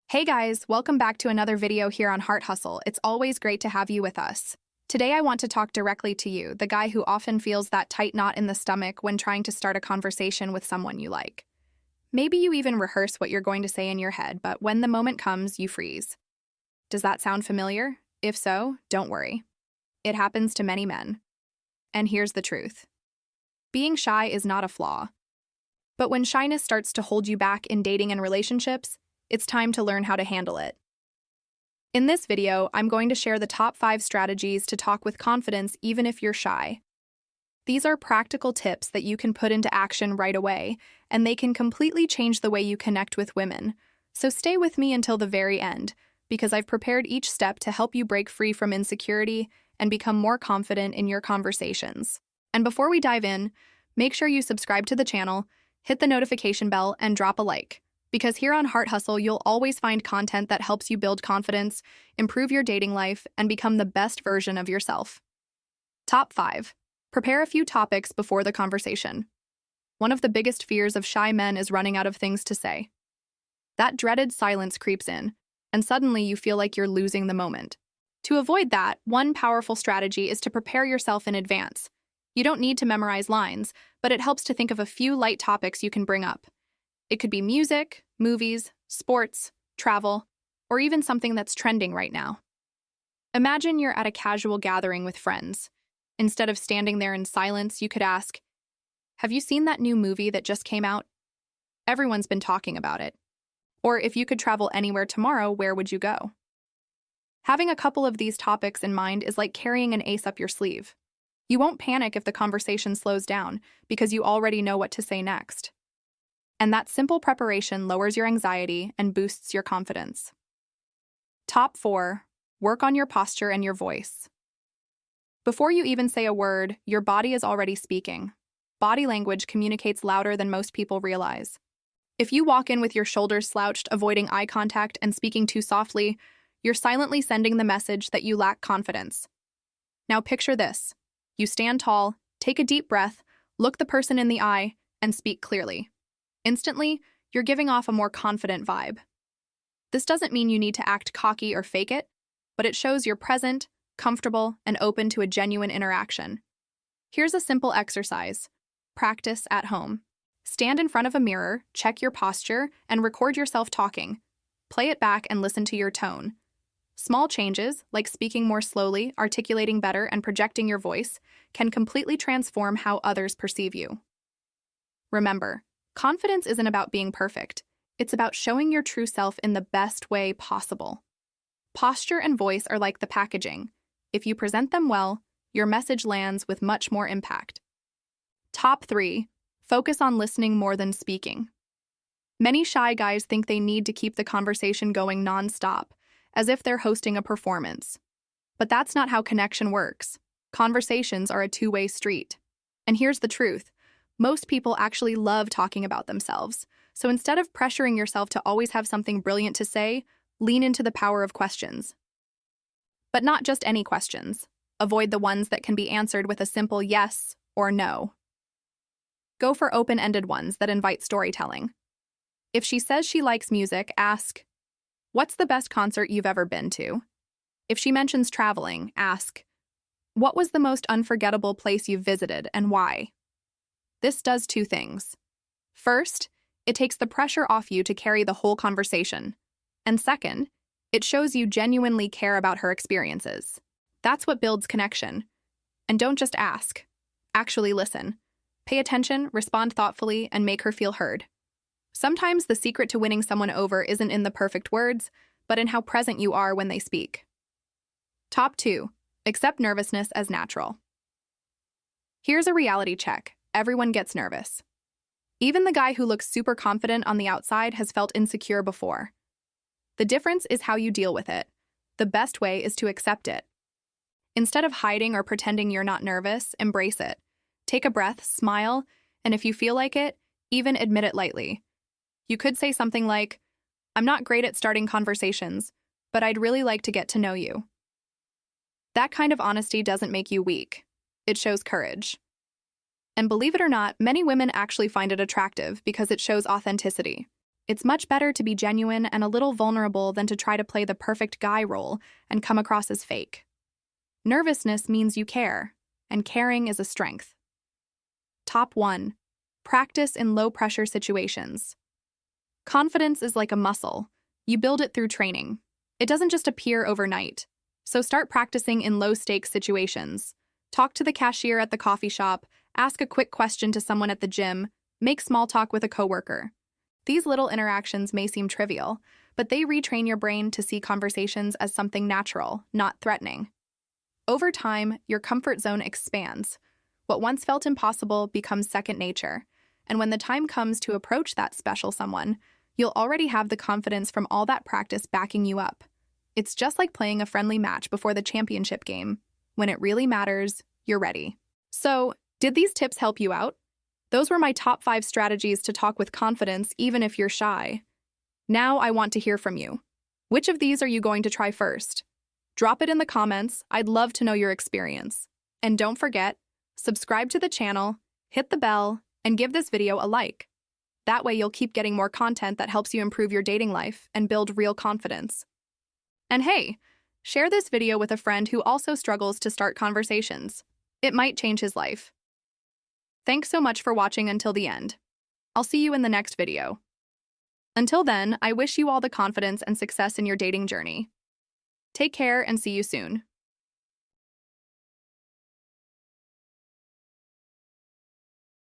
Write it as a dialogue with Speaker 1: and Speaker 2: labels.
Speaker 1: Hey guys, welcome back to another video here on Heart Hustle. It's always great to have you with us. Today I want to talk directly to you, the guy who often feels that tight knot in the stomach when trying to start a conversation with someone you like. Maybe you even rehearse what you're going to say in your head, but when the moment comes, you freeze. Does that sound familiar? If so, don't worry. It happens to many men. And here's the truth. Being shy is not a flaw. But when shyness starts to hold you back in dating and relationships, it's time to learn how to handle it. In this video, I'm going to share the top 5 strategies to talk with confidence even if you're shy. These are practical tips that you can put into action right away, and they can completely change the way you connect with women. So stay with me until the very end, because I've prepared each step to help you break free from insecurity and become more confident in your conversations. And before we dive in, make sure you subscribe to the channel, hit the notification bell, and drop a like. Because here on Heart Hustle, you'll always find content that helps you build confidence, improve your dating life, and become the best version of yourself. Top 5. Prepare a few topics before the conversation. One of the biggest fears of shy men is running out of things to say. That dreaded silence creeps in, and suddenly you feel like you're losing the moment. To avoid that, one powerful strategy is to prepare yourself in advance. You don't need to memorize lines, but it helps to think of a few light topics you can bring up. It could be music, movies, sports, travel, or even something that's trending right now. Imagine you're at a casual gathering with friends. Instead of standing there in silence, you could ask, "Have you seen that new movie that just came out? Everyone's been talking about it." Or if you could travel anywhere tomorrow, where would you go? Having a couple of these topics in mind is like carrying an ace up your sleeve. You won't panic if the conversation slows down because you already know what to say next. And that simple preparation lowers your anxiety and boosts your confidence. Top 4. Work on your posture and your voice. Before you even say a word, your body is already speaking. Body language communicates louder than most people realize. If you walk in with your shoulders slouched, avoiding eye contact, and speaking too softly, you're silently sending the message that you lack confidence. Now picture this. You stand tall, take a deep breath, look the person in the eye, and speak clearly. Instantly, you're giving off a more confident vibe. This doesn't mean you need to act cocky or fake it, but it shows you're present, comfortable, and open to a genuine interaction. Here's a simple exercise. Practice at home. Stand in front of a mirror, check your posture, and record yourself talking. Play it back and listen to your tone. Small changes, like speaking more slowly, articulating better, and projecting your voice, can completely transform how others perceive you. Remember, confidence isn't about being perfect. It's about showing your true self in the best way possible. Posture and voice are like the packaging. If you present them well, your message lands with much more impact. Top 3. Focus on listening more than speaking. Many shy guys think they need to keep the conversation going non-stop, as if they're hosting a performance. But that's not how connection works. Conversations are a two-way street. And here's the truth. Most people actually love talking about themselves. So instead of pressuring yourself to always have something brilliant to say, lean into the power of questions. But not just any questions. Avoid the ones that can be answered with a simple yes or no. Go for open-ended ones that invite storytelling. If she says she likes music, ask, "What's the best concert you've ever been to?" If she mentions traveling, ask, "What was the most unforgettable place you've visited and why?" This does 2 things. First, it takes the pressure off you to carry the whole conversation. And second, it shows you genuinely care about her experiences. That's what builds connection. And don't just ask. Actually listen. Pay attention, respond thoughtfully, and make her feel heard. Sometimes the secret to winning someone over isn't in the perfect words, but in how present you are when they speak. Top 2. Accept nervousness as natural. Here's a reality check. Everyone gets nervous. Even the guy who looks super confident on the outside has felt insecure before. The difference is how you deal with it. The best way is to accept it. Instead of hiding or pretending you're not nervous, embrace it. Take a breath, smile, and if you feel like it, even admit it lightly. You could say something like, "I'm not great at starting conversations, but I'd really like to get to know you." That kind of honesty doesn't make you weak. It shows courage. And believe it or not, many women actually find it attractive because it shows authenticity. It's much better to be genuine and a little vulnerable than to try to play the perfect guy role and come across as fake. Nervousness means you care, and caring is a strength. Top 1. Practice in low-pressure situations. Confidence is like a muscle. You build it through training. It doesn't just appear overnight. So start practicing in low-stakes situations. Talk to the cashier at the coffee shop, ask a quick question to someone at the gym, make small talk with a coworker. These little interactions may seem trivial, but they retrain your brain to see conversations as something natural, not threatening. Over time, your comfort zone expands. What once felt impossible becomes second nature, and when the time comes to approach that special someone, you'll already have the confidence from all that practice backing you up. It's just like playing a friendly match before the championship game. When it really matters, you're ready. So, did these tips help you out? Those were my top 5 strategies to talk with confidence even if you're shy. Now I want to hear from you. Which of these are you going to try first? Drop it in the comments. I'd love to know your experience. And don't forget, subscribe to the channel, hit the bell, and give this video a like. That way you'll keep getting more content that helps you improve your dating life and build real confidence. And hey, share this video with a friend who also struggles to start conversations. It might change his life. Thanks so much for watching until the end. I'll see you in the next video. Until then, I wish you all the confidence and success in your dating journey. Take care and see you soon.